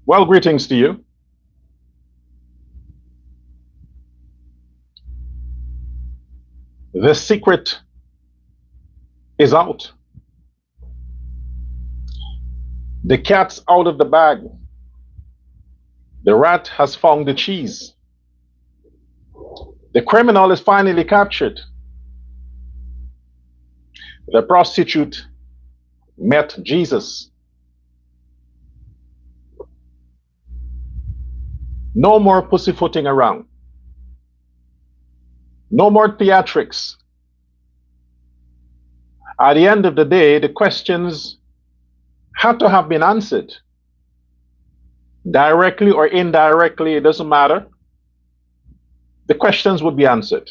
Well, greetings to you. The secret is out. The cat's out of the bag. The rat has found the cheese. The criminal is finally captured. The prostitute met Jesus. No more pussyfooting around. No more theatrics. At the end of the day, the questions had to have been answered. Directly or indirectly, it doesn't matter. The questions would be answered.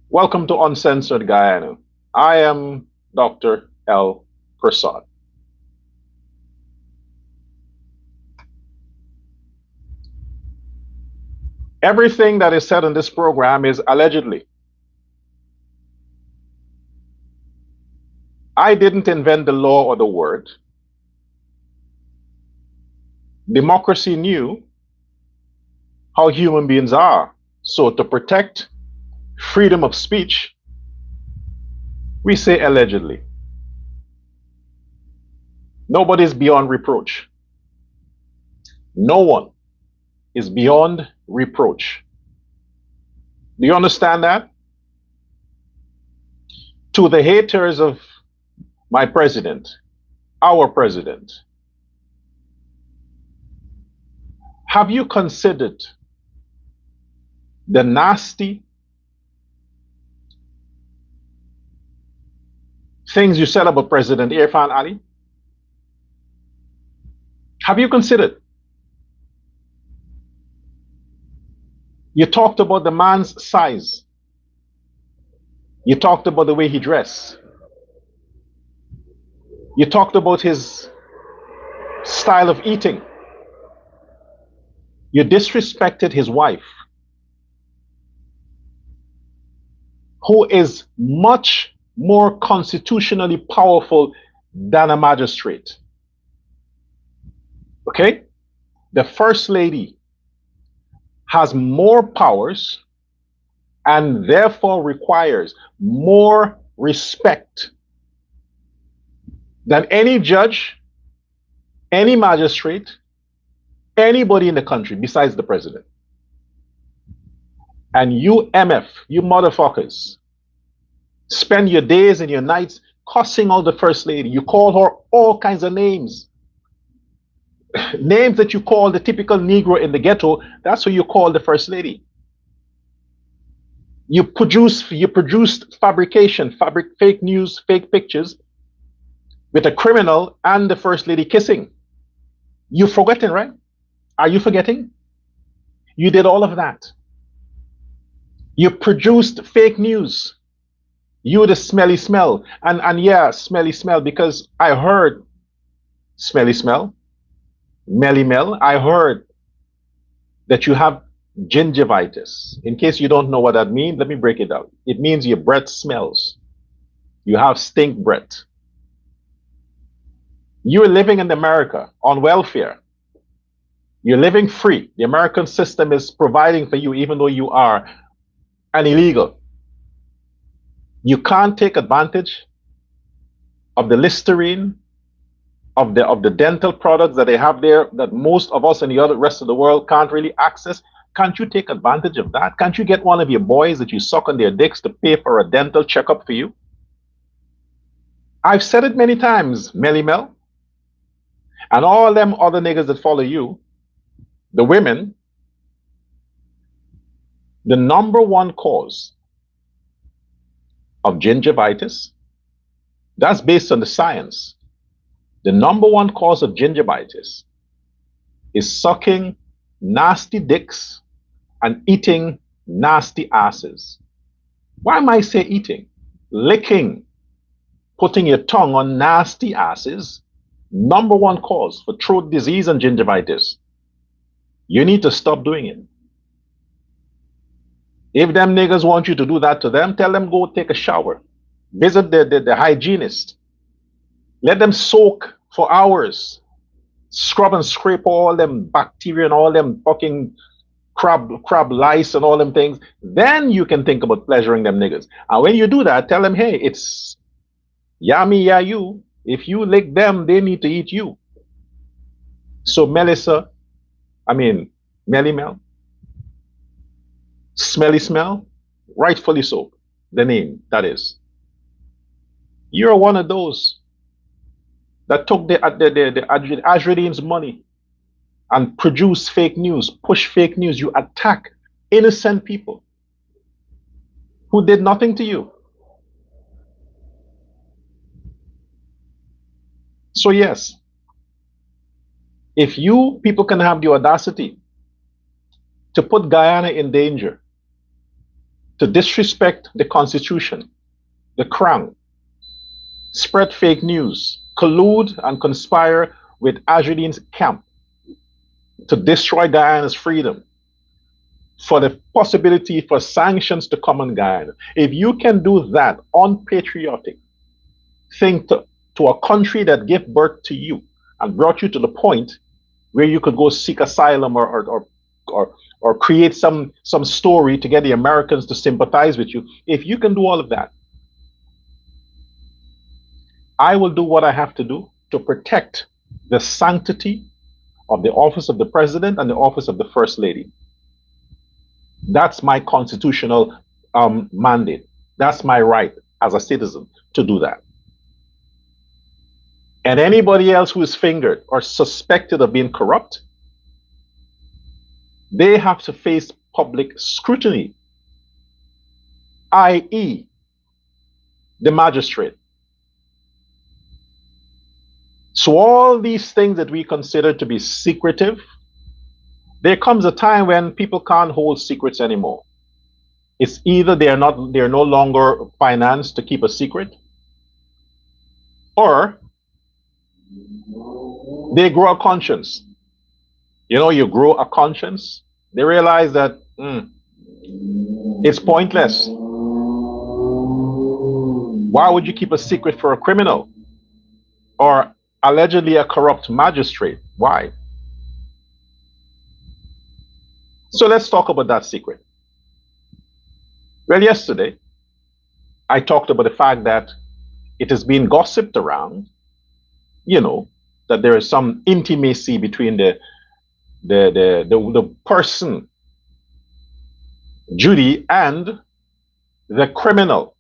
Welcome to Uncensored Guyana. I am Dr. L. Prasad. Everything that is said in this program is allegedly. I didn't invent the law or the word. Democracy knew how human beings are. So to protect freedom of speech, we say allegedly. Nobody's beyond reproach. No one is beyond reproach. Do you understand that? To the haters of my president, our president, have you considered the nasty things you said about President Irfan Ali? Have you considered? You talked about the man's size. You talked about the way he dressed. You talked about his style of eating. You disrespected his wife, who is much more constitutionally powerful than a magistrate. Okay? The First Lady has more powers and therefore requires more respect than any judge, any magistrate, anybody in the country besides the president. And you MF, you motherfuckers, spend your days and your nights cussing out the First Lady. You call her all kinds of names. Names that you call the typical Negro in the ghetto, that's what you call the First Lady. You produced fake news, fake pictures with a criminal and the First Lady kissing. You've forgotten, right? Are you forgetting? You did all of that. You produced fake news. You the smelly smell. And yeah, smelly smell, because I heard smelly smell, Melly Mel, I heard that you have gingivitis. In case you don't know what that means, let me break it down. It means your breath smells. You have stink breath. You're living in America on welfare. You're living free. The American system is providing for you even though you are an illegal. You can't take advantage of the Listerine, of the dental products that they have there that most of us in the other rest of the world can't really access. Can't you take advantage of that? Can't you get one of your boys that you suck on their dicks to pay for a dental checkup for you? I've said it many times, Melly Mel, and all them other niggas that follow you, the women. The number one cause of gingivitis, that's based on the science. The number one cause of gingivitis is sucking nasty dicks and eating nasty asses. Why might I say eating? Licking, putting your tongue on nasty asses, number one cause for throat disease and gingivitis. You need to stop doing it. If them niggas want you to do that to them, tell them go take a shower. Visit the hygienist. Let them soak for hours, scrub and scrape all them bacteria and all them fucking crab lice and all them things. Then you can think about pleasuring them niggas. And when you do that, tell them, hey, it's yummy, yeah, you. If you lick them, they need to eat you. So Melly Mel, Smelly Smell, rightfully so, the name, that is. You're one of those that took the Ajradin's money and produce fake news, push fake news. You attack innocent people who did nothing to you. So yes, if you people can have the audacity to put Guyana in danger, to disrespect the Constitution, the Crown, spread fake news, collude and conspire with Ajradin's camp to destroy Guyana's freedom, for the possibility for sanctions to come on Guyana. If you can do that unpatriotic thing to a country that gave birth to you and brought you to the point where you could go seek asylum or create some story to get the Americans to sympathize with you, if you can do all of that, I will do what I have to do to protect the sanctity of the office of the president and the office of the first lady. That's my constitutional mandate. That's my right as a citizen to do that. And anybody else who is fingered or suspected of being corrupt, they have to face public scrutiny, i.e., the magistrate. So all these things that we consider to be secretive, there comes a time when people can't hold secrets anymore. It's either they're no longer financed to keep a secret, or they grow a conscience. You know, you grow a conscience. They realize that it's pointless. Why would you keep a secret for a criminal or allegedly a corrupt magistrate? Why? So let's talk about that secret. Well, yesterday, I talked about the fact that it has been gossiped around, you know, that there is some intimacy between the person, Judy, and the criminal,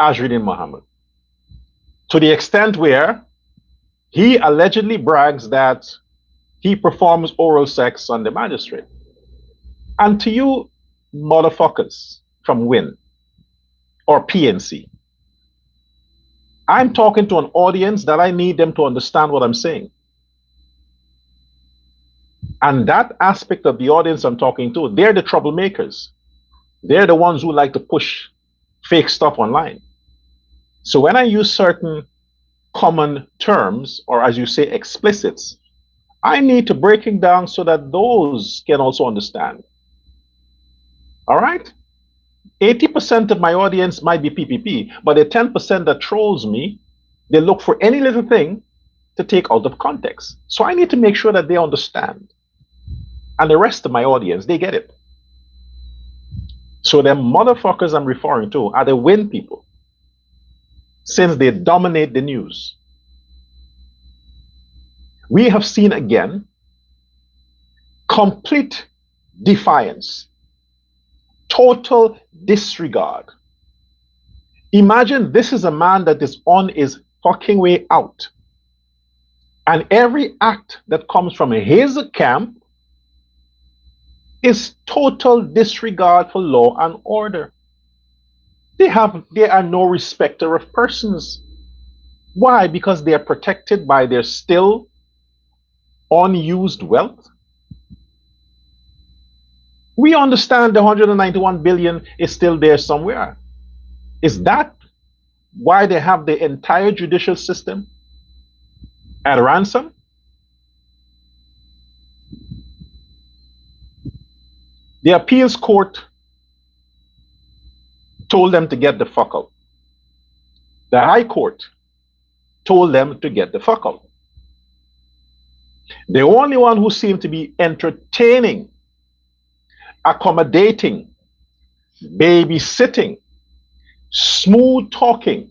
Ajradin Mohammed, to the extent where he allegedly brags that he performs oral sex on the magistrate. And to you motherfuckers from WIN or PNC, I'm talking to an audience that I need them to understand what I'm saying. And that aspect of the audience I'm talking to, they're the troublemakers. They're the ones who like to push fake stuff online. So when I use certain common terms, or as you say, explicits, I need to break it down so that those can also understand. All right? 80% of my audience might be PPP, but the 10% that trolls me, they look for any little thing to take out of context. So I need to make sure that they understand. And the rest of my audience, they get it. So the motherfuckers I'm referring to are the WIN people, since they dominate the news. We have seen again complete defiance, total disregard. Imagine this is a man that is on his fucking way out, and every act that comes from his camp is total disregard for law and order. They are no respecter of persons. Why? Because they are protected by their still unused wealth. We understand the 191 billion is still there somewhere. Is that why they have the entire judicial system at ransom? The appeals court told them to get the fuck out. The high court told them to get the fuck out. The only one who seemed to be entertaining, accommodating, babysitting, smooth talking,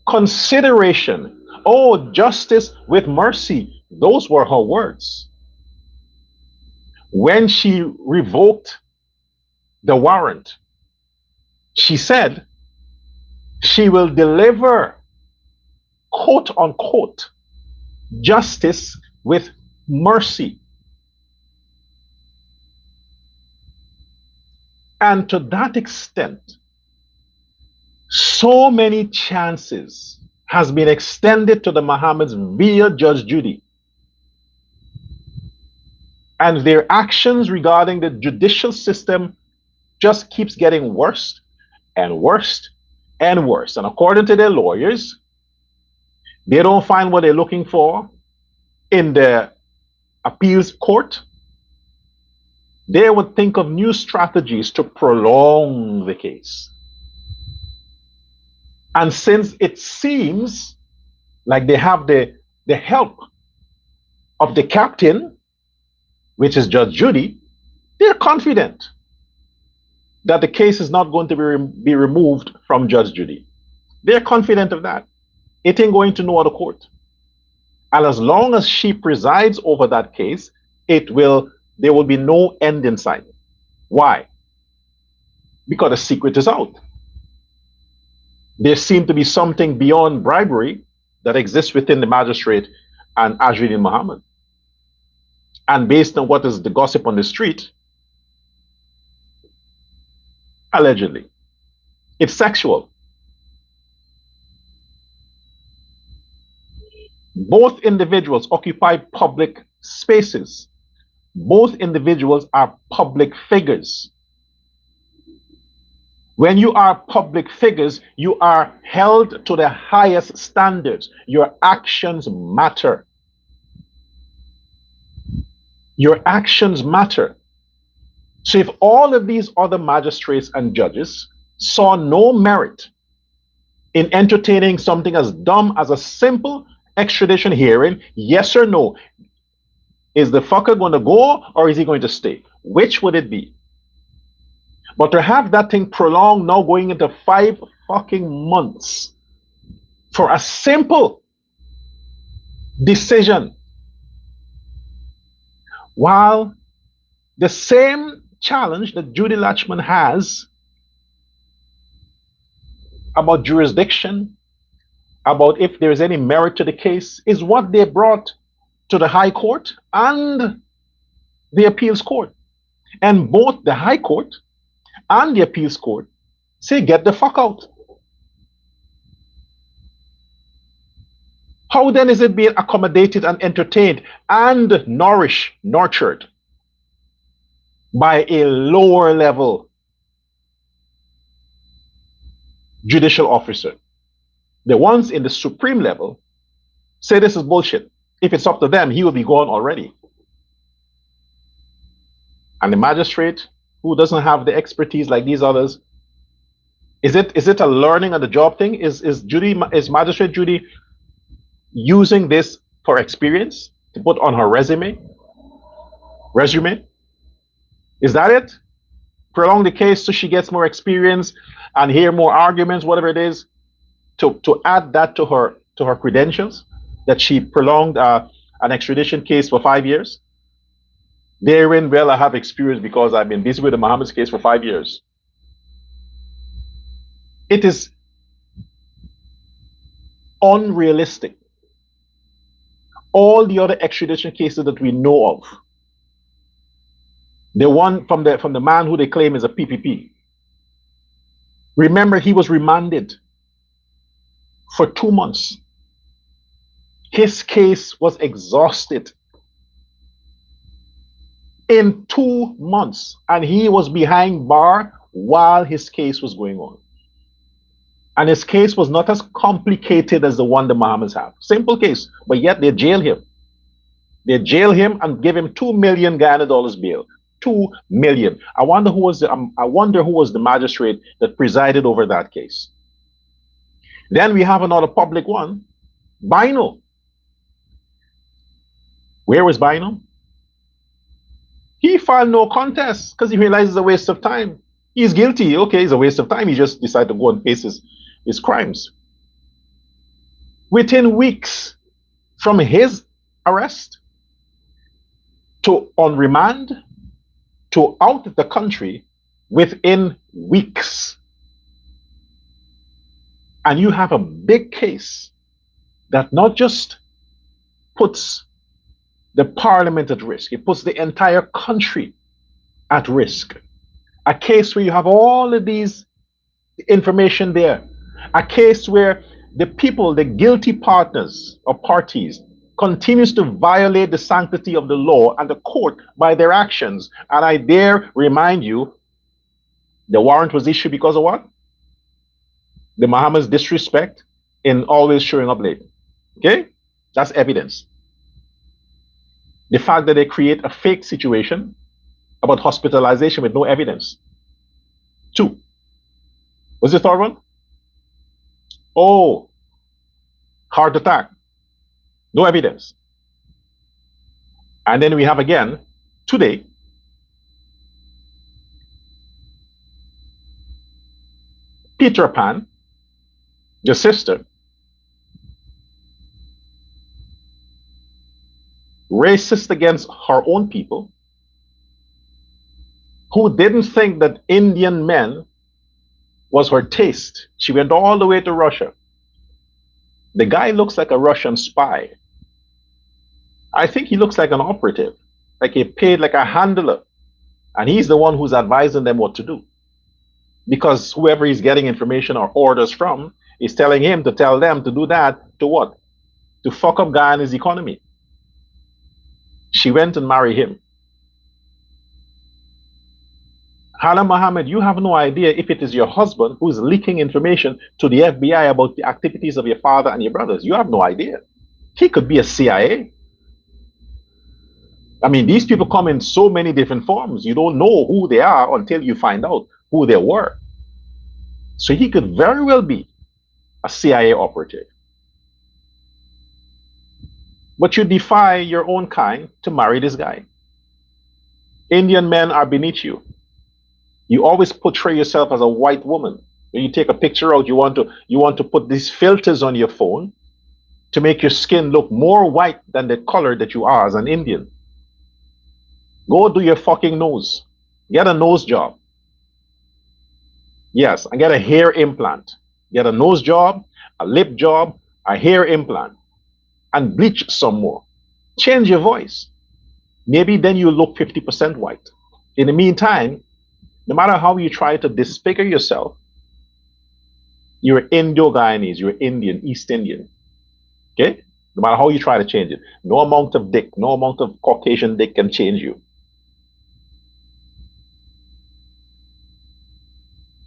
consideration, oh, justice with mercy, those were her words. When she revoked the warrant, she said she will deliver, quote unquote, justice with mercy. And to that extent, so many chances has been extended to the Mohammeds via Judge Judy. And their actions regarding the judicial system just keeps getting worse and worse and worse. And according to their lawyers, they don't find what they're looking for in the appeals court. They would think of new strategies to prolong the case. And since it seems like they have the help of the captain, which is Judge Judy, they're confident that the case is not going to be removed from Judge Judy. They're confident of that. It ain't going to no other court. And as long as she presides over that case, there will be no end in sight. Why? Because the secret is out. There seems to be something beyond bribery that exists within the magistrate and Azriddin Mohammed. And based on what is the gossip on the street, allegedly, it's sexual. Both individuals occupy public spaces. Both individuals are public figures. When you are public figures, you are held to the highest standards. Your actions matter. Your actions matter. So if all of these other magistrates and judges saw no merit in entertaining something as dumb as a simple extradition hearing, yes or no, is the fucker going to go or is he going to stay? Which would it be? But to have that thing prolonged, now going into 5 fucking months for a simple decision, while the same challenge that Judy Latchman has about jurisdiction, about if there is any merit to the case, is what they brought to the High Court and the Appeals Court. And both the High Court and the Appeals Court say, get the fuck out. How then is it being accommodated and entertained and nurtured by a lower level judicial officer? The ones in the supreme level say this is bullshit. If it's up to them, he will be gone already. And the magistrate, who doesn't have the expertise like these others, is it a learning on the job thing? Is Magistrate Judy using this for experience to put on her resume? Is that it? Prolong the case so she gets more experience and hear more arguments, whatever it is, to add that to her credentials, that she prolonged an extradition case for 5 years. Therein, well, I have experience because I've been busy with the Mohammeds case for 5 years. It is unrealistic. All the other extradition cases that we know of, the one from the man who they claim is a PPP, remember, he was remanded for 2 months. His case was exhausted in 2 months, and he was behind bar while his case was going on. And his case was not as complicated as the one the Mohammeds have. Simple case, but yet they jail him. They jail him and give him 2 million Guyana dollars bail. 2 million. I wonder who was the magistrate that presided over that case. Then we have another public one Bino. Where was Bino? He filed no contest because he realized it's a waste of time. He's guilty. Okay, it's a waste of time. He just decided to go and face his crimes. Within weeks from his arrest to on remand to out of the country, within weeks. And you have a big case that not just puts the parliament at risk, it puts the entire country at risk. A case where you have all of these information there. A case where the people, the guilty partners or parties, continues to violate the sanctity of the law and the court by their actions. And I dare remind you, the warrant was issued because of what? The Mohammeds' disrespect in always showing up late. Okay? That's evidence. The fact that they create a fake situation about hospitalization with no evidence. 2. What's the third one? Oh, heart attack. No evidence. And then we have again, today, Peter Pan, the sister, racist against her own people, who didn't think that Indian men was her taste. She went all the way to Russia. The guy looks like a Russian spy. I think he looks like an operative, like he paid like a handler, and he's the one who's advising them what to do. Because whoever he's getting information or orders from is telling him to tell them to do that, to what? To fuck up Guyana's economy. She went and married him. Hala Mohammed, you have no idea if it is your husband who is leaking information to the FBI about the activities of your father and your brothers. You have no idea. He could be a CIA. I mean, these people come in so many different forms. You don't know who they are until you find out who they were. So he could very well be a CIA operative. But you defy your own kind to marry this guy. Indian men are beneath you. You always portray yourself as a white woman. When you take a picture out, you want to put these filters on your phone to make your skin look more white than the color that you are as an Indian. Go do your fucking nose. Get a nose job. Yes, and get a hair implant. Get a nose job, a lip job, a hair implant, and bleach some more. Change your voice. Maybe then you look 50% white. In the meantime, no matter how you try to disfigure yourself, you're Indo-Guyanese, you're Indian, East Indian. Okay? No matter how you try to change it. No amount of dick, no amount of Caucasian dick can change you.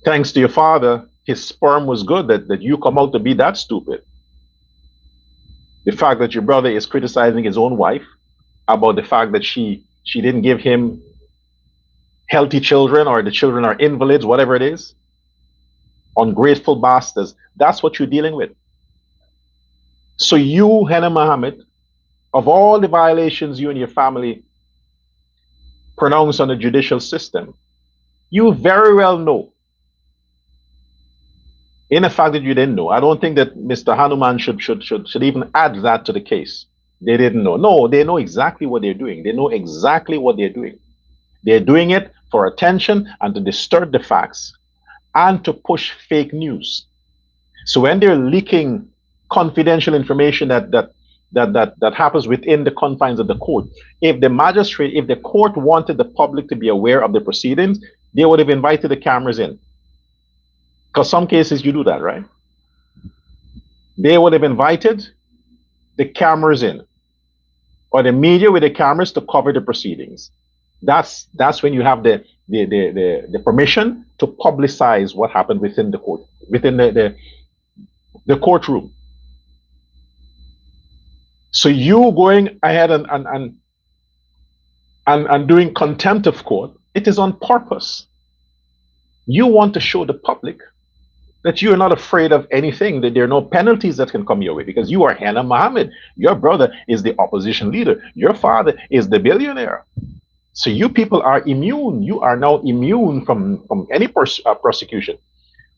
Thanks to your father, his sperm was good that you come out to be that stupid. The fact that your brother is criticizing his own wife about the fact that she didn't give him healthy children, or the children are invalids, whatever it is, ungrateful bastards. That's what you're dealing with. So you, Hannah Mohammed, of all the violations you and your family pronounce on the judicial system, you very well know, in the fact that you didn't know, I don't think that Mr. Hanuman should even add that to the case. They didn't know. No, they know exactly what they're doing. They know exactly what they're doing. They're doing it for attention and to distort the facts and to push fake news. So when they're leaking confidential information that happens within the confines of the court, if the court wanted the public to be aware of the proceedings, they would have invited the cameras in. Because some cases you do that, right? They would have invited the cameras in, or the media with the cameras to cover the proceedings. That's when you have the permission to publicize what happened within the court, within the courtroom. So you going ahead and doing contempt of court, it is on purpose. You want to show the public that you are not afraid of anything, that there are no penalties that can come your way because you are Hannah Mohammed. Your brother is the opposition leader. Your father is the billionaire. So you people are immune. You are now immune from any prosecution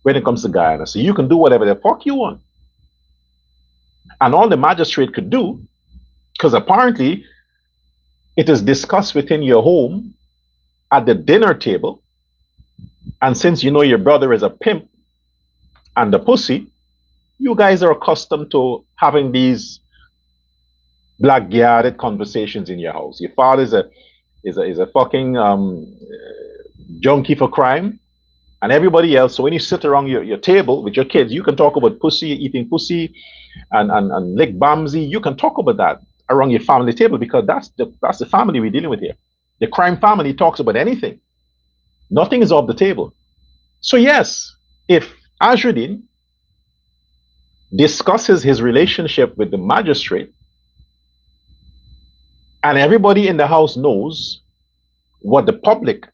when it comes to Guyana. So you can do whatever the fuck you want. And all the magistrate could do, because apparently it is discussed within your home at the dinner table. And since you know your brother is a pimp and a pussy, you guys are accustomed to having these blackguarded conversations in your house. Your father is a fucking junkie for crime, and everybody else. So when you sit around your table with your kids, you can talk about pussy, eating pussy, and lick bamsy. You can talk about that around your family table because that's the family we're dealing with here. The crime family talks about anything. Nothing is off the table. So yes, if Azruddin discusses his relationship with the magistrate, and everybody in the house knows what the public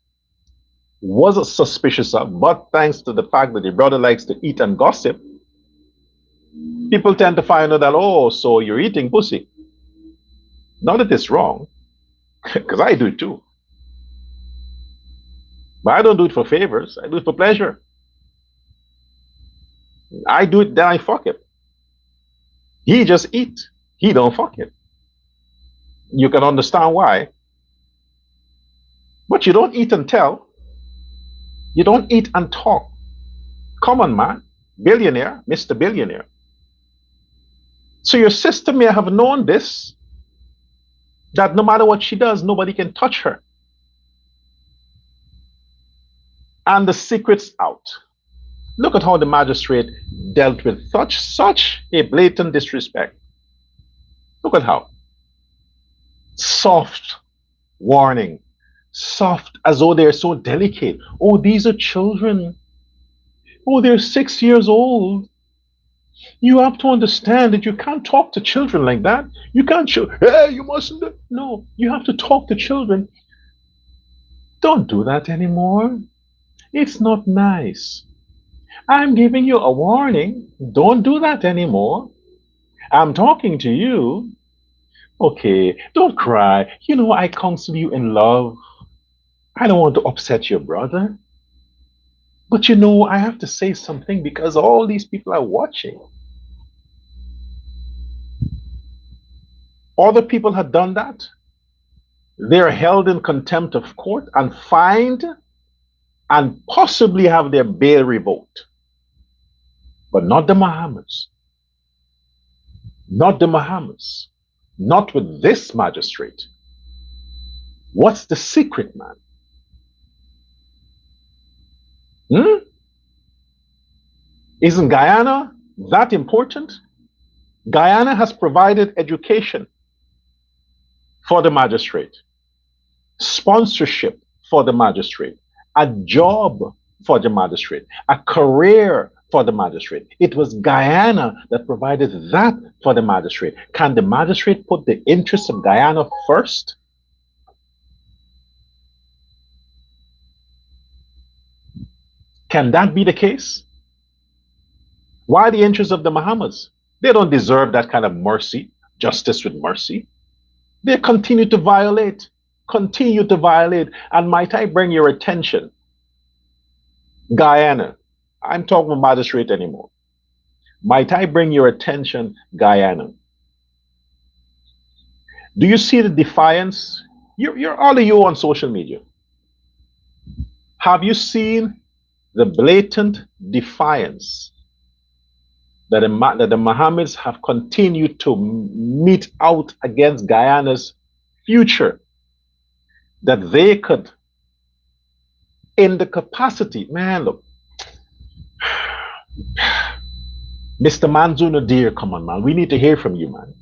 was suspicious of, but thanks to the fact that your brother likes to eat and gossip, people tend to find out that, oh, so you're eating pussy. Not that it's wrong, because I do it too. But I don't do it for favors. I do it for pleasure. I do it, then I fuck it. He just eat. He don't fuck it. You can understand why. But you don't eat and tell. You don't eat and talk. Come on, man. Billionaire, Mr. Billionaire. So your sister may have known this, that no matter what she does, nobody can touch her. And the secret's out. Look at how the magistrate dealt with such a blatant disrespect. Look at how. Soft warning. Soft, as though they're so delicate. Oh, these are children. Oh, they're 6 years old. You have to understand that you can't talk to children like that. You can't show, hey, you mustn't. No, you have to talk to children. Don't do that anymore. It's not nice. I'm giving you a warning. Don't do that anymore. I'm talking to you. Okay, don't cry. You know, I counsel you in love. I don't want to upset your brother. But you know, I have to say something because all these people are watching. Other people have done that. They're held in contempt of court and fined and possibly have their bail revoked. But not the Mohammeds. Not the Mohammeds. Not with this magistrate. What's the secret, man? Isn't Guyana that important? Guyana has provided education for the magistrate, sponsorship for the magistrate, a job for the magistrate, a career for the magistrate. It was Guyana that provided that for the magistrate. Can the magistrate put the interests of Guyana first? Can that be the case? Why the interests of the Mohammeds? They don't deserve that kind of mercy, justice with mercy. They continue to violate, and might I bring your attention, Guyana, I'm talking about magistrate anymore. Might I bring your attention, Guyana? Do you see the defiance? You're all of you on social media. Have you seen the blatant defiance that the Mohammeds have continued to mete out against Guyana's future? That they could, in the capacity, man, look, Mr. Manzoor Nadir, come on, man. We need to hear from you, man.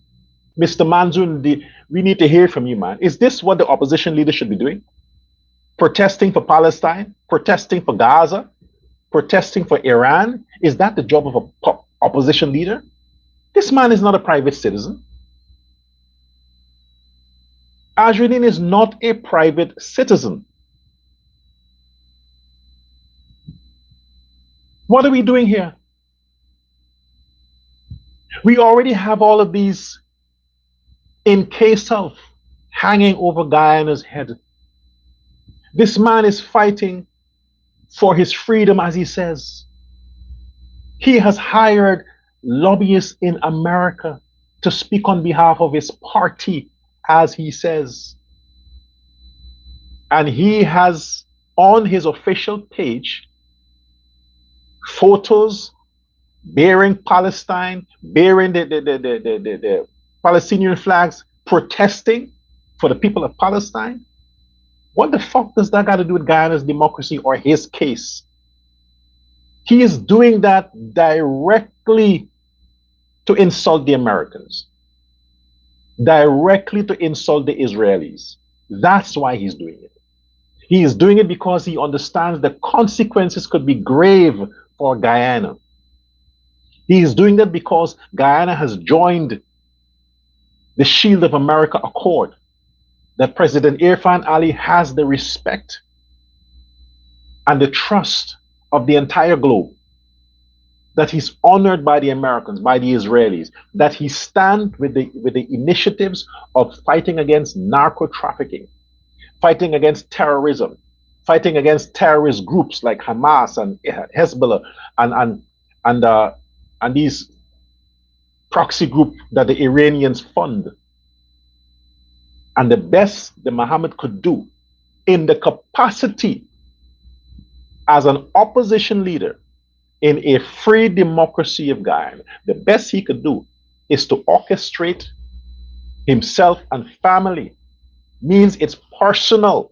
Mr. Manzoor Nadir, we need to hear from you, man. Is this what the opposition leader should be doing? Protesting for Palestine? Protesting for Gaza? Protesting for Iran? Is that the job of a opposition leader? This man is not a private citizen. Azruddin is not a private citizen. What are we doing here? We already have all of these in case of hanging over Guyana's head. This man is fighting for his freedom, as he says. He has hired lobbyists in America to speak on behalf of his party, as he says. And he has on his official page photos bearing Palestine, bearing the Palestinian flags, protesting for the people of Palestine. What the fuck does that got to do with Guyana's democracy or his case? He is doing that directly to insult the Americans, directly to insult the Israelis. That's why he's doing it. He is doing it because he understands the consequences could be grave for Guyana. He is doing that because Guyana has joined the Shield of America Accord, that President Irfan Ali has the respect and the trust of the entire globe, that he's honored by the Americans, by the Israelis, that he stands with the initiatives of fighting against narco trafficking, fighting against terrorism, fighting against terrorist groups like Hamas and Hezbollah and these proxy group that the Iranians fund. And the best the Mohammed could do in the capacity as an opposition leader in a free democracy of Guyana, the best he could do is to orchestrate himself and family. Means it's personal.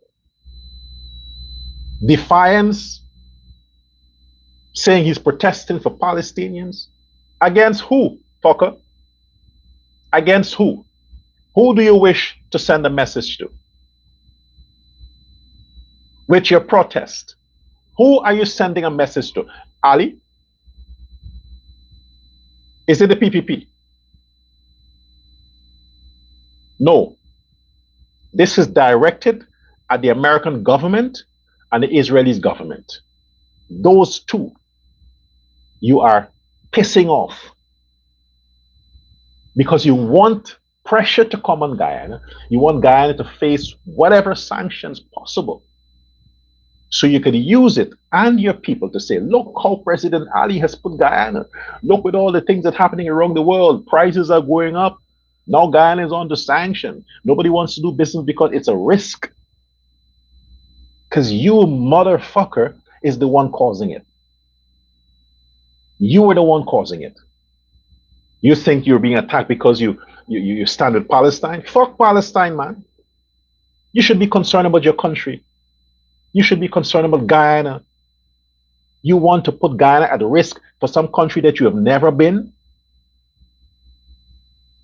Defiance, saying he's protesting for Palestinians. Against who, fucker? Against who? Who do you wish to send a message to with your protest? Who are you sending a message to? Ali? Is it the PPP? No. This is directed at the American government and the Israeli government. Those two you are pissing off because you want pressure to come on Guyana. You want Guyana to face whatever sanctions possible, so you could use it and your people to say, look how President Ali has put Guyana. Look with all the things that are happening around the world. Prices are going up. Now Guyana is under sanction. Nobody wants to do business because it's a risk. Because you, motherfucker, is the one causing it. You were the one causing it. You think you're being attacked because you stand with Palestine? Fuck Palestine, man. You should be concerned about your country. You should be concerned about Guyana. You want to put Guyana at risk for some country that you have never been,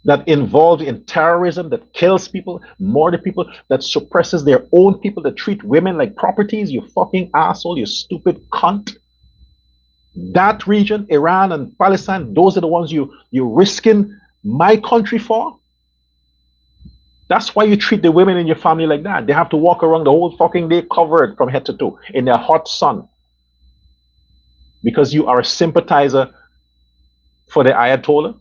that involved in terrorism, that kills people, murder people, that suppresses their own people, that treat women like properties, you fucking asshole, you stupid cunt. That region, Iran and Palestine, those are the ones you're risking my country for? That's why you treat the women in your family like that. They have to walk around the whole fucking day covered from head to toe in the hot sun. Because you are a sympathizer for the Ayatollah?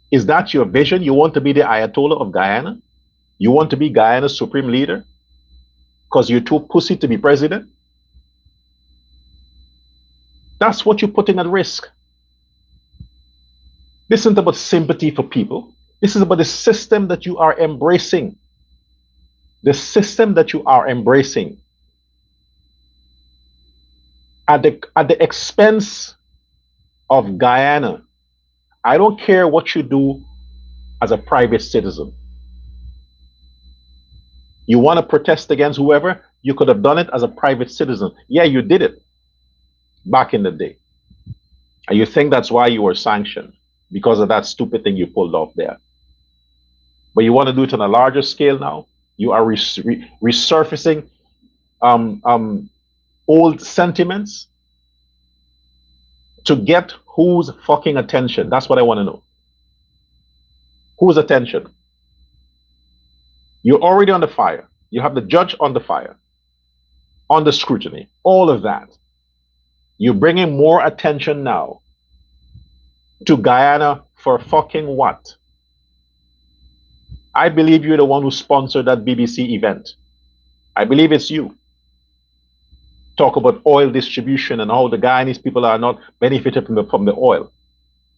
Is that your vision? You want to be the Ayatollah of Guyana? You want to be Guyana's supreme leader? Because you're too pussy to be president? That's what you're putting at risk. This isn't about sympathy for people. This is about the system that you are embracing. The system that you are embracing. At the expense of Guyana. I don't care what you do as a private citizen. You want to protest against whoever, you could have done it as a private citizen. Yeah, you did it back in the day. And you think that's why you were sanctioned, because of that stupid thing you pulled off there. But you want to do it on a larger scale now? You are resurfacing old sentiments to get whose fucking attention? That's what I want to know. Whose attention? You're already on the fire. You have the judge on the fire, on the scrutiny, all of that. You're bringing more attention now To Guyana for fucking what? I believe you're the one who sponsored that BBC event. I believe it's you. Talk about oil distribution and how the Guyanese people are not benefited from the oil.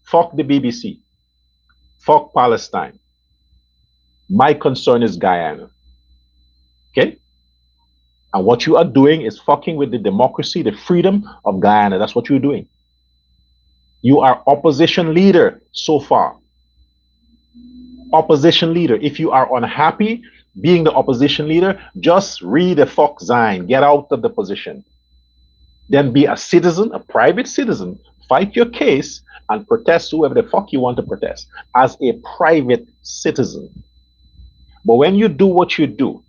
Fuck the BBC. Fuck Palestine. My concern is Guyana. Okay? And what you are doing is fucking with the democracy, the freedom of Guyana. That's what you're doing. You are opposition leader so far. Opposition leader. If you are unhappy being the opposition leader, just read the fuck sign. Get out of the position. Then be a citizen, a private citizen. Fight your case and protest whoever the fuck you want to protest as a private citizen. But when you do what you do,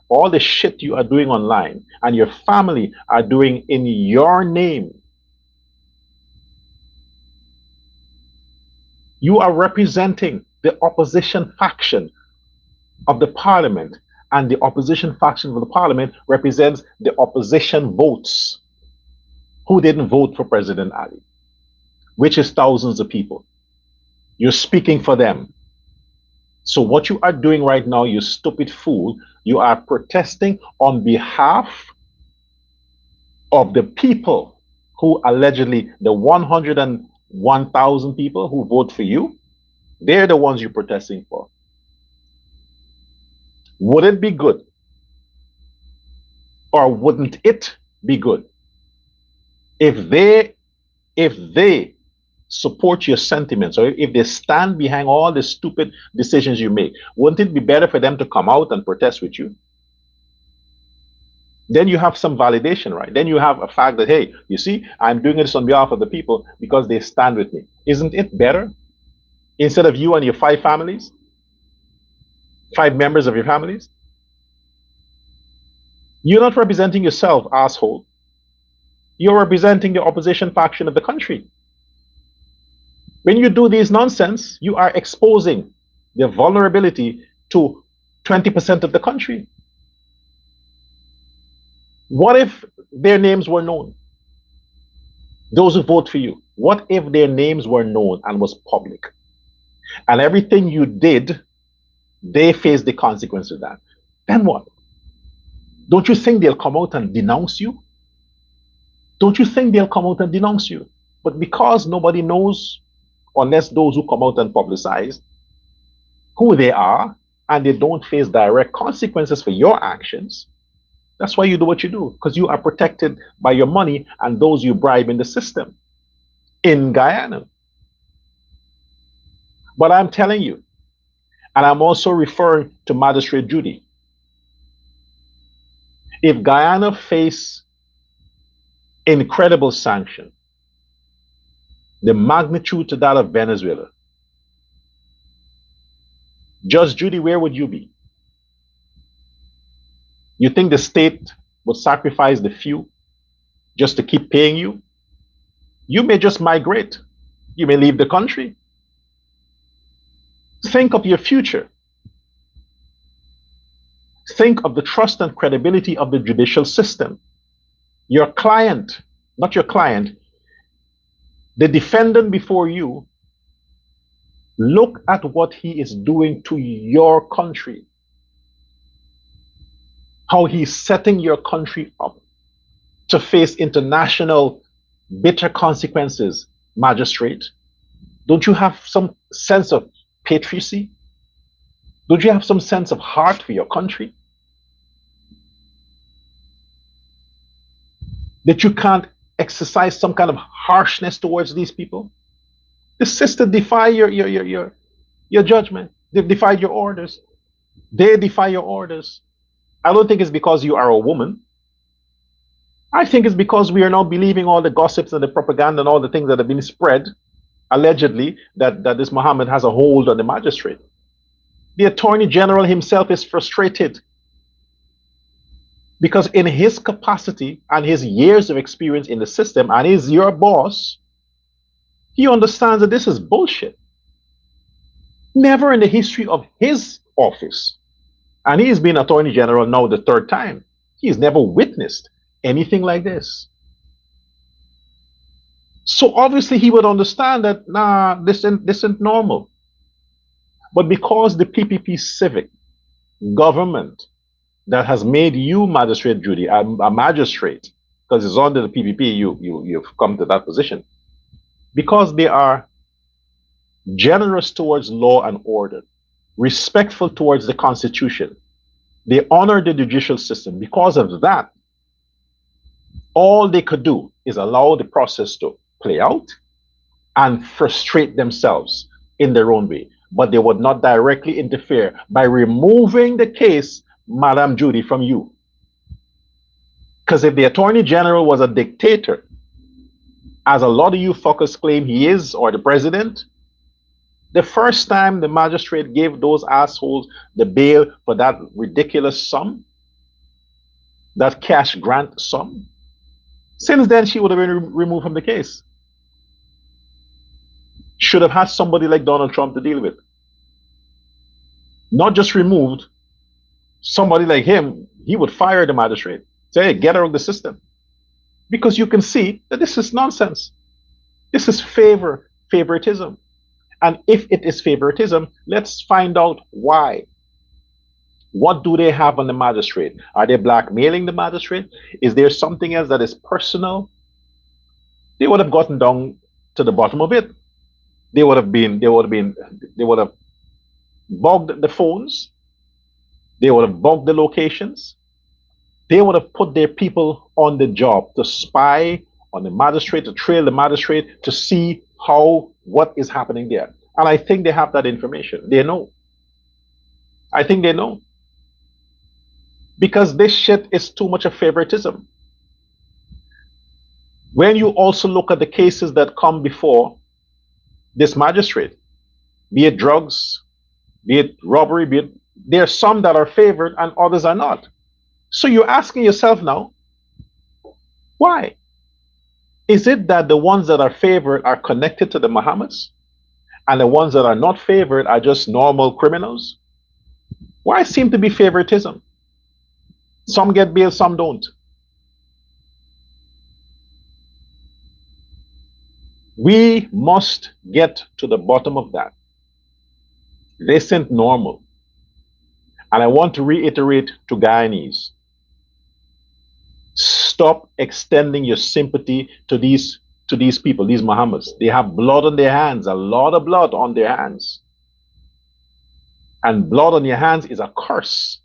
all the shit you are doing online and your family are doing in your name, you are representing the opposition faction of the parliament, and the opposition faction of the parliament represents the opposition votes who didn't vote for President Ali, which is thousands of people. You're speaking for them. So what you are doing right now, you stupid fool, you are protesting on behalf of the people who allegedly, the 101,000 people who vote for you, they're the ones you're protesting for. Would it be good? Or wouldn't it be good if they support your sentiments, or if they stand behind all the stupid decisions you make? Wouldn't it be better for them to come out and protest with you? Then you have some validation, right? Then you have a fact that, hey, you see, I'm doing this on behalf of the people because they stand with me. Isn't it better? Instead of you and your 5 families, 5 members of your families. You're not representing yourself, asshole. You're representing the opposition faction of the country. When you do this nonsense, you are exposing the vulnerability to 20% of the country. What if their names were known? Those who vote for you. What if their names were known and was public? And everything you did, they face the consequence of that. Then what? Don't you think they'll come out and denounce you? Don't you think they'll come out and denounce you? But because nobody knows, unless those who come out and publicize who they are, and they don't face direct consequences for your actions, that's why you do what you do, because you are protected by your money and those you bribe in the system in Guyana. But I'm telling you, and I'm also referring to Magistrate Judy, if Guyana face incredible sanction, the magnitude to that of Venezuela, Judge Judy, where would you be? You think the state would sacrifice the few just to keep paying you? You may just migrate. You may leave the country. Think of your future. Think of the trust and credibility of the judicial system. Your client, not your client, the defendant before you, look at what he is doing to your country. How he's setting your country up to face international bitter consequences, magistrate. Don't you have some sense of patriocy? Don't you have some sense of heart for your country? That you can't exercise some kind of harshness towards these people? The sister defy your judgment. They've defied your orders. They defy your orders. I don't think it's because you are a woman. I think it's because we are now believing all the gossips and the propaganda and all the things that have been spread, allegedly, that this Mohammed has a hold on the magistrate. The Attorney General himself is frustrated because in his capacity and his years of experience in the system, and he's your boss, he understands that this is bullshit. Never in the history of his office, and he's been Attorney General now the 3rd time, he's never witnessed anything like this. So obviously he would understand that, nah, this isn't normal. But because the PPP civic government that has made you magistrate Judy, a magistrate, because it's under the PPP, you've come to that position, because they are generous towards law and order, respectful towards the Constitution, they honor the judicial system. Because of that, all they could do is allow the process to play out and frustrate themselves in their own way. But they would not directly interfere by removing the case, Madam Judy, from you. Because if the Attorney General was a dictator, as a lot of you fuckers claim he is, or the president, the first time the magistrate gave those assholes the bail for that ridiculous sum, that cash grant sum, since then she would have been removed from the case. Should have had somebody like Donald Trump to deal with. Not just removed, somebody like him, he would fire the magistrate. Say, hey, get her of the system. Because you can see that this is nonsense. This is favoritism. And if it is favoritism, let's find out why. What do they have on the magistrate? Are they blackmailing the magistrate? Is there something else that is personal? They would have gotten down to the bottom of it. They would have bugged the phones. They would have bugged the locations. They would have put their people on the job to spy on the magistrate, to trail the magistrate, to see what is happening there. And I think they have that information. They know. I think they know. Because this shit is too much of favoritism. When you also look at the cases that come before this magistrate, be it drugs, be it robbery, there are some that are favored and others are not. So you're asking yourself now, why? Is it that the ones that are favored are connected to the Mohammeds and the ones that are not favored are just normal criminals? Why seem to be favoritism? Some get bail, some don't. We must get to the bottom of that. This isn't normal. And I want to reiterate to Guyanese, stop extending your sympathy to these people, these Mohammeds. They have blood on their hands, a lot of blood on their hands. And blood on your hands is a curse.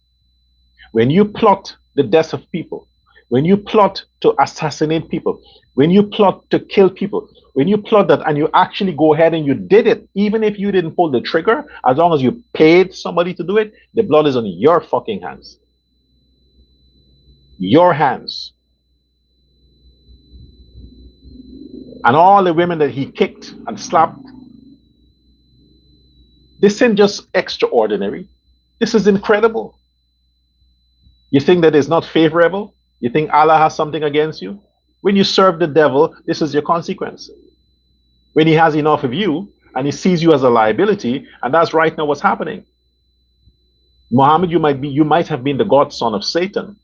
When you plot the deaths of people, when you plot to assassinate people, when you plot to kill people, when you plot that and you actually go ahead and you did it, even if you didn't pull the trigger, as long as you paid somebody to do it, the blood is on your fucking hands. Your hands. And all the women that he kicked and slapped, this isn't just extraordinary. This is incredible. You think that is not favorable? You think Allah has something against you? When you serve the devil, this is your consequence. When he has enough of you and he sees you as a liability, and that's right now what's happening. Muhammad, you might have been the godson of Satan,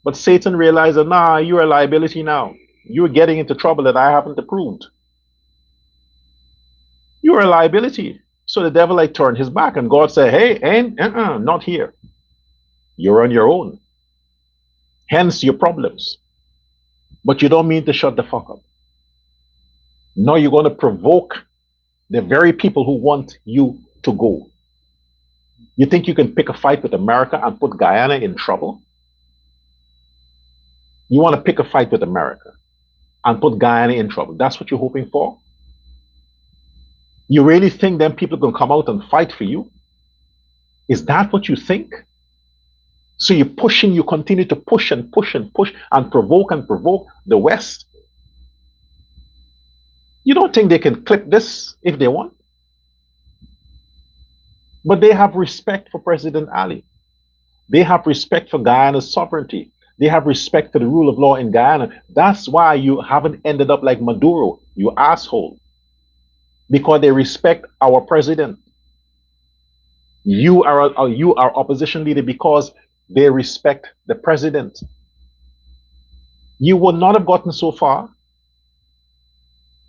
but Satan realized that, nah, you're a liability now. You're getting into trouble that I haven't approved. You're a liability. So the devil turned his back, and God said, hey, not here. You're on your own. Hence your problems. But you don't mean to shut the fuck up. No, you're going to provoke the very people who want you to go. You think you can pick a fight with America and put Guyana in trouble? You want to pick a fight with America and put Guyana in trouble. That's what you're hoping for? You really think them people can come out and fight for you? Is that what you think? So you continue to push and push and push and provoke the West. You don't think they can clip this if they want? But they have respect for President Ali. They have respect for Guyana's sovereignty. They have respect for the rule of law in Guyana. That's why you haven't ended up like Maduro, you asshole. Because they respect our president. You are opposition leader because they respect the president. You would not have gotten so far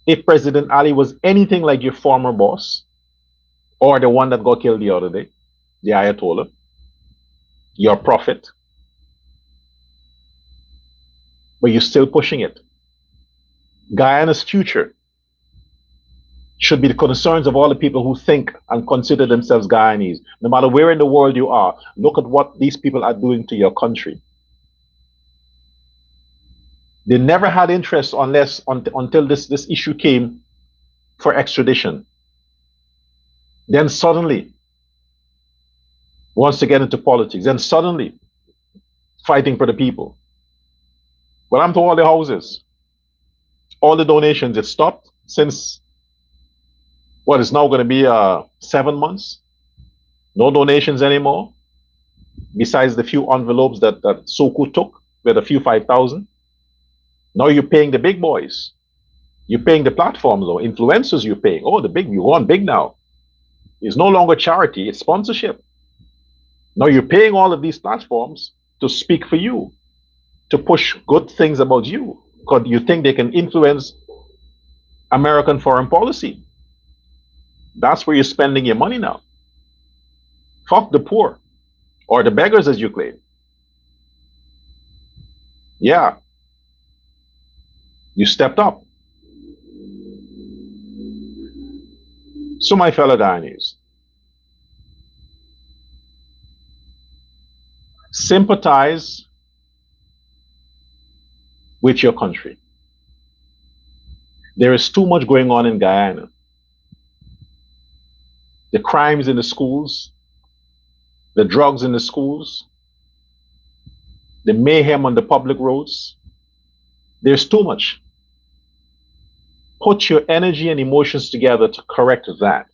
If President Ali was anything like your former boss or the one that got killed the other day, the Ayatollah, your prophet, but you're still pushing it. Guyana's future should be the concerns of all the people who think and consider themselves Guyanese. No matter where in the world you are, look at what these people are doing to your country. They never had interest until this issue came for extradition. Then suddenly wants to get into politics. Then suddenly fighting for the people. Well, I'm to all the houses, all the donations. It stopped since what is now going to be 7 months. No donations anymore. Besides the few envelopes that Soku took with a few 5,000. Now you're paying the big boys. You're paying the platforms or influencers you're paying. Oh, you want big now. It's no longer charity, it's sponsorship. Now you're paying all of these platforms to speak for you, to push good things about you, because you think they can influence American foreign policy. That's where you're spending your money now. Fuck the poor, or the beggars as you claim. Yeah. You stepped up. So my fellow Guyanese, sympathize with your country. There is too much going on in Guyana. The crimes in the schools, the drugs in the schools, the mayhem on the public roads. There's too much. Put your energy and emotions together to correct that.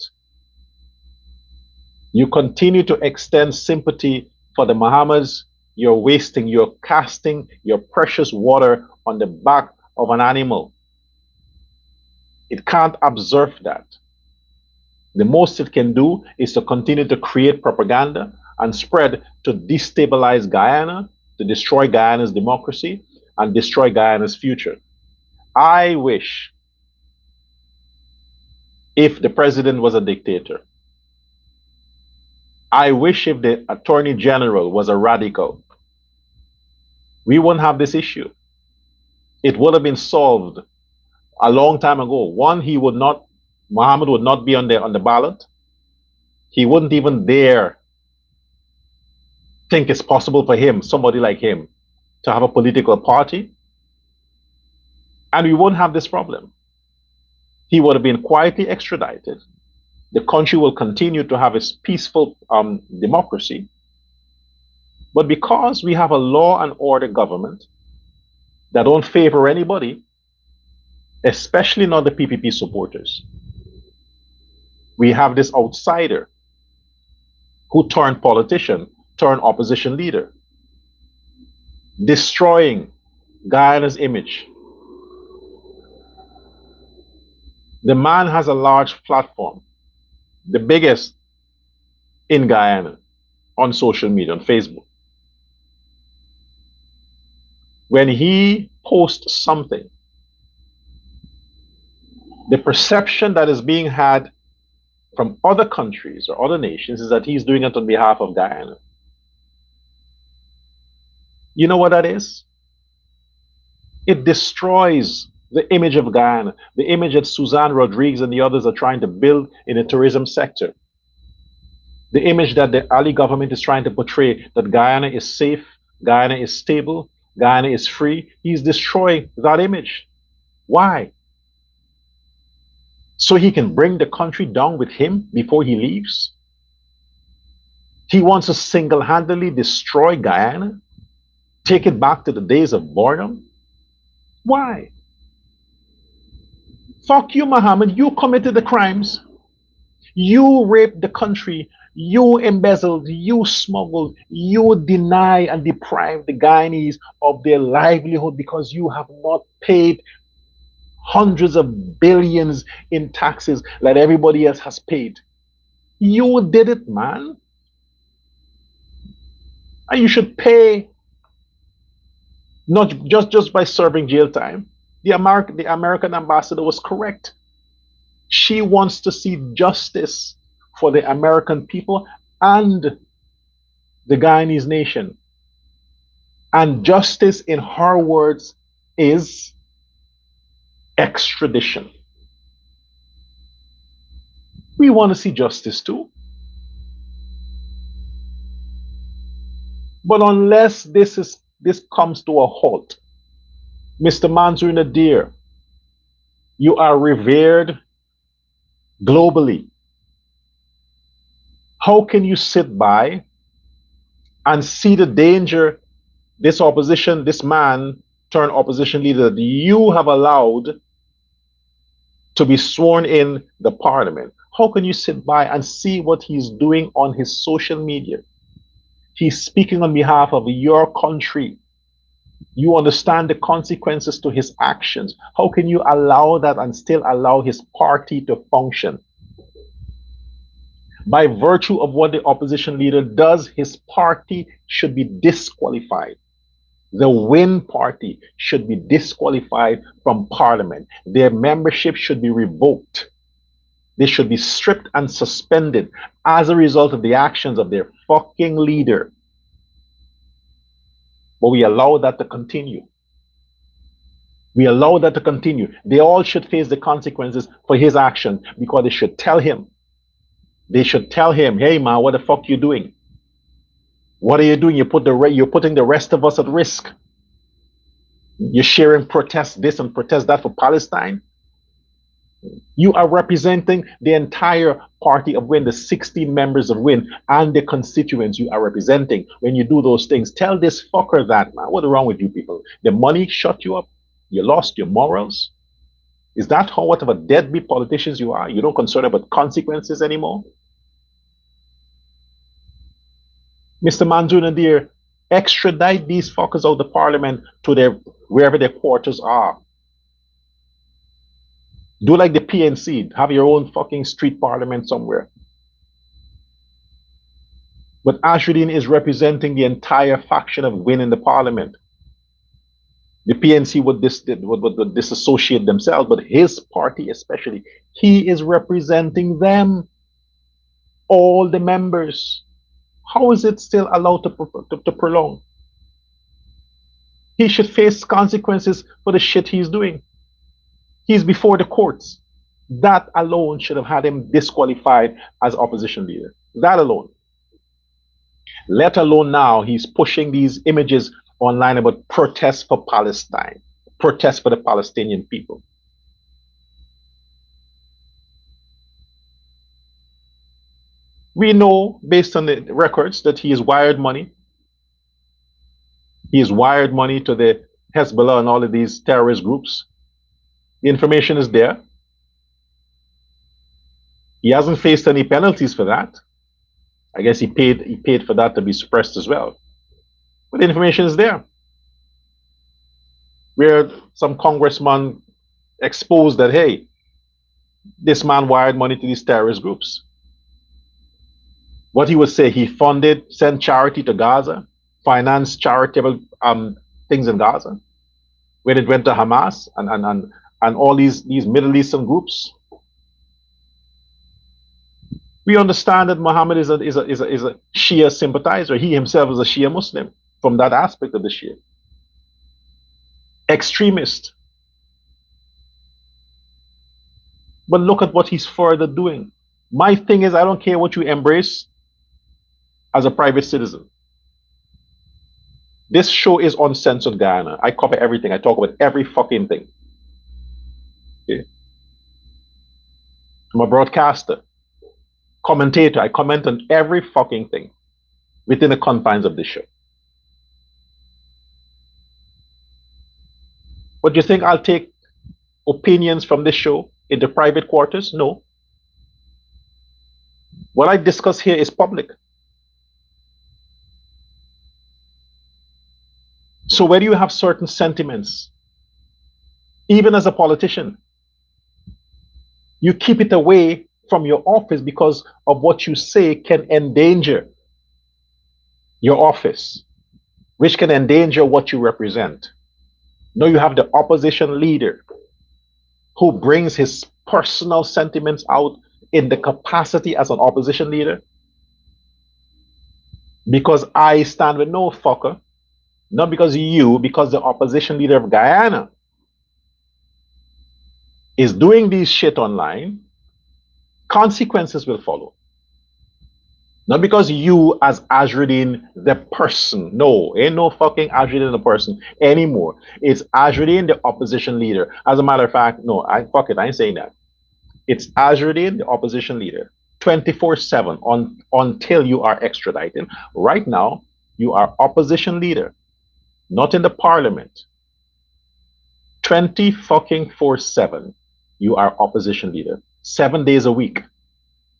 You continue to extend sympathy for the Mohammeds, you're casting your precious water on the back of an animal. It can't absorb that. The most it can do is to continue to create propaganda and spread to destabilize Guyana, to destroy Guyana's democracy, and destroy Guyana's future. I wish if the president was a dictator. I wish if the attorney general was a radical. We wouldn't have this issue. It would have been solved a long time ago. One, Mohammed would not be on the ballot. He wouldn't even dare think it's possible for him, somebody like him, to have a political party. And we wouldn't have this problem. He would have been quietly extradited. The country will continue to have its peaceful democracy. But because we have a law and order government that don't favor anybody, especially not the PPP supporters, we have this outsider who turned politician, turned opposition leader, destroying Guyana's image. The man has a large platform, the biggest in Guyana, on social media, on Facebook. When he posts something, the perception that is being had from other countries or other nations is that he's doing it on behalf of Guyana. You know what that is? It destroys the image of Guyana, the image that Suzanne Rodriguez and the others are trying to build in the tourism sector. The image that the Ali government is trying to portray, that Guyana is safe, Guyana is stable, Guyana is free. He's destroying that image. Why? So he can bring the country down with him before he leaves? He wants to single-handedly destroy Guyana? Take it back to the days of boredom? Why? Fuck you, Mohammed. You committed the crimes. You raped the country. You embezzled. You smuggled. You deny and deprive the Guyanese of their livelihood because you have not paid hundreds of billions in taxes that everybody else has paid. You did it, man. And you should pay, not just by serving jail time. The American ambassador was correct. She wants to see justice for the American people and the Guyanese nation. And justice, in her words, is extradition. We want to see justice too. But unless this comes to a halt, Mr. Mansour Nadir, you are revered globally. How can you sit by and see the danger this opposition, this man turned opposition leader that you have allowed to be sworn in the parliament? How can you sit by and see what he's doing on his social media? He's speaking on behalf of your country. You understand the consequences to his actions. How can you allow that and still allow his party to function? By virtue of what the opposition leader does, his party should be disqualified. The Win party should be disqualified from parliament. Their membership should be revoked. They should be stripped and suspended as a result of the actions of their fucking leader. But we allow that to continue. We allow that to continue. They all should face the consequences for his action because they should tell him. They should tell him, hey man, what the fuck you doing? What are you doing? You're putting the rest of us at risk. You're sharing protest this and protest that for Palestine. You are representing the entire party of Win, the 16 members of Win, and the constituents you are representing. When you do those things, tell this fucker that, man. What's wrong with you people? The money shut you up. You lost your morals. Is that how whatever deadbeat politicians you are? You don't concern about consequences anymore? Mr. Mansour Nadir, extradite these fuckers out of the parliament to wherever their quarters are. Do like the PNC, have your own fucking street parliament somewhere. But Ashruddin is representing the entire faction of Win in the parliament. The PNC would disassociate themselves, but his party especially, he is representing them, all the members. How is it still allowed to prolong? He should face consequences for the shit he's doing. He's before the courts. That alone should have had him disqualified as opposition leader. That alone. Let alone now he's pushing these images online about protests for Palestine, protests for the Palestinian people. We know, based on the records, that he has wired money. He has wired money to the Hezbollah and all of these terrorist groups. The information is there. He hasn't faced any penalties for that. I guess he paid for that to be suppressed as well. But the information is there. Where some congressman exposed that, hey, this man wired money to these terrorist groups. What he would say, he sent charity to Gaza, financed charitable things in Gaza, when it went to Hamas and all these Middle Eastern groups. We understand that Mohammed is a Shia sympathizer. He himself is a Shia Muslim from that aspect of the Shia. Extremist. But look at what he's further doing. My thing is, I don't care what you embrace as a private citizen. This show is Uncensored Guyana. I cover everything. I talk about every fucking thing. Okay? I'm a broadcaster, commentator. I comment on every fucking thing within the confines of this show. But you think I'll take opinions from this show into private quarters? No. What I discuss here is public. So where you have certain sentiments, even as a politician, you keep it away from your office because of what you say can endanger your office, which can endanger what you represent. No, you have the opposition leader who brings his personal sentiments out in the capacity as an opposition leader. Because I stand with no fucker. Not because you, because the opposition leader of Guyana is doing this shit online, consequences will follow. Not because you as Azruddin the person. No, ain't no fucking Azruddin the person anymore. It's Azruddin the opposition leader. As a matter of fact, no, fuck it, I ain't saying that. It's Azruddin the opposition leader. 24/7 until you are extradited. Right now, you are opposition leader, not in the parliament. 24/7, you are opposition leader. 7 days a week.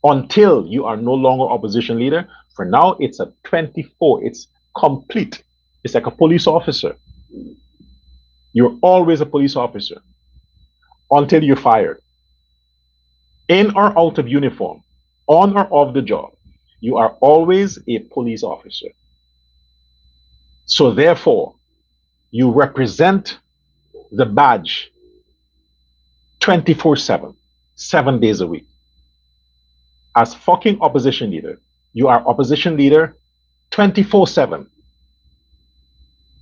Until you are no longer opposition leader. For now, it's a 24. It's complete. It's like a police officer. You're always a police officer until you're fired. In or out of uniform, on or off the job, you are always a police officer. So therefore, you represent the badge 24/7, 7 days a week. As fucking opposition leader, you are opposition leader 24/7.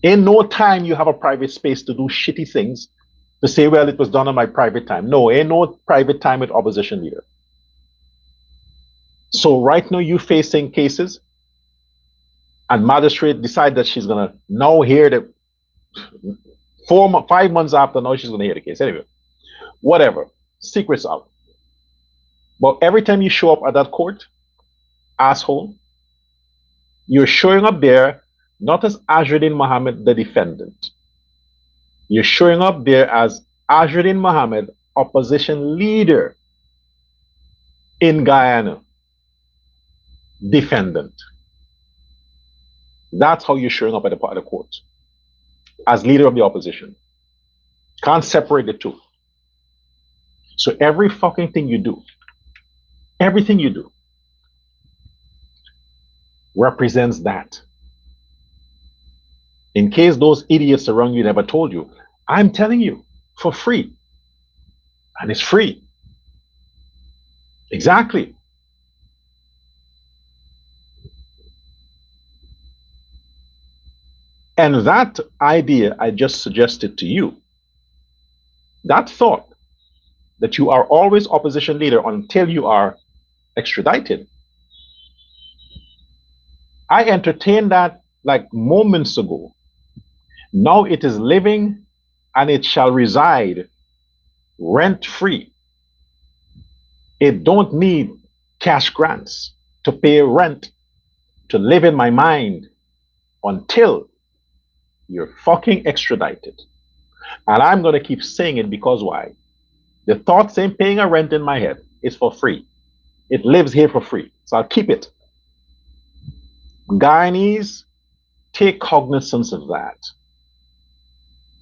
In no time you have a private space to do shitty things to say, well, it was done on my private time. No, ain't no private time with opposition leader. So right now you facing cases, and magistrate decide that she's gonna now hear the 5 months after, now she's gonna hear the case. Anyway, whatever, secrets out. But every time you show up at that court, asshole, you're showing up there not as Azruddin Mohammed, the defendant. You're showing up there as Azruddin Mohammed, opposition leader in Guyana, defendant. That's how you're showing up at the court, as leader of the opposition. Can't separate the two. So every fucking thing you do, everything you do represents that. In case those idiots around you never told you, I'm telling you for free. And it's free. Exactly. And that idea I just suggested to you, that thought that you are always opposition leader until you are extradited, I entertained that like moments ago. Now it is living and it shall reside rent-free. It don't need cash grants to pay rent to live in my mind until you're fucking extradited. And I'm going to keep saying it because why? The thoughts ain't paying a rent in my head. It's for free. It lives here for free. So I'll keep it. Guyanese, take cognizance of that.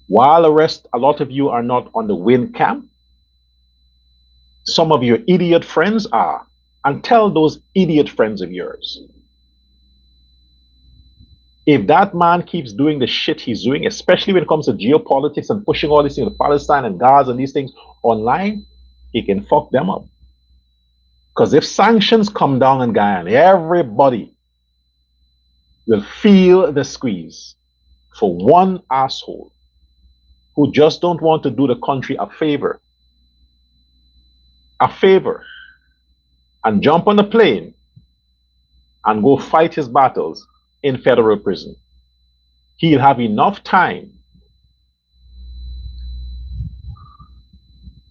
While a lot of you are not on the win camp, some of your idiot friends are. And tell those idiot friends of yours, if that man keeps doing the shit he's doing, especially when it comes to geopolitics and pushing all these things to Palestine and Gaza and these things online, he can fuck them up. Because if sanctions come down in Guyana, everybody will feel the squeeze for one asshole who just don't want to do the country a favor, and jump on a plane and go fight his battles in federal prison. He'll have enough time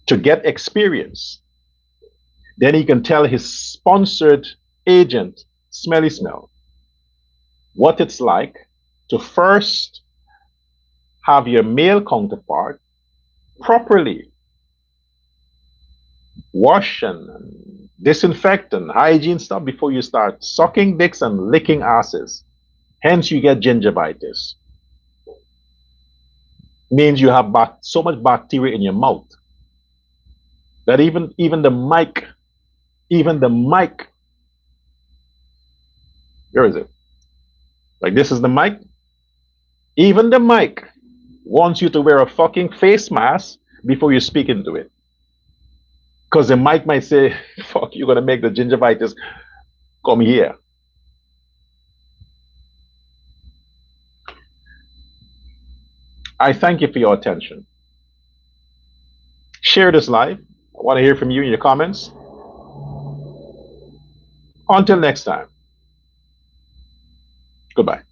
to get experience. Then he can tell his sponsored agent, Smelly Smell, what it's like to first have your male counterpart properly wash and disinfect and hygiene stuff before you start sucking dicks and licking asses. Hence you get gingivitis. Means you have so much bacteria in your mouth that even the mic, where is it? Like this is the mic. Even the mic wants you to wear a fucking face mask before you speak into it. Because the mic might say, fuck, you're going to make the gingivitis come here. I thank you for your attention. Share this live. I want to hear from you in your comments. Until next time, goodbye.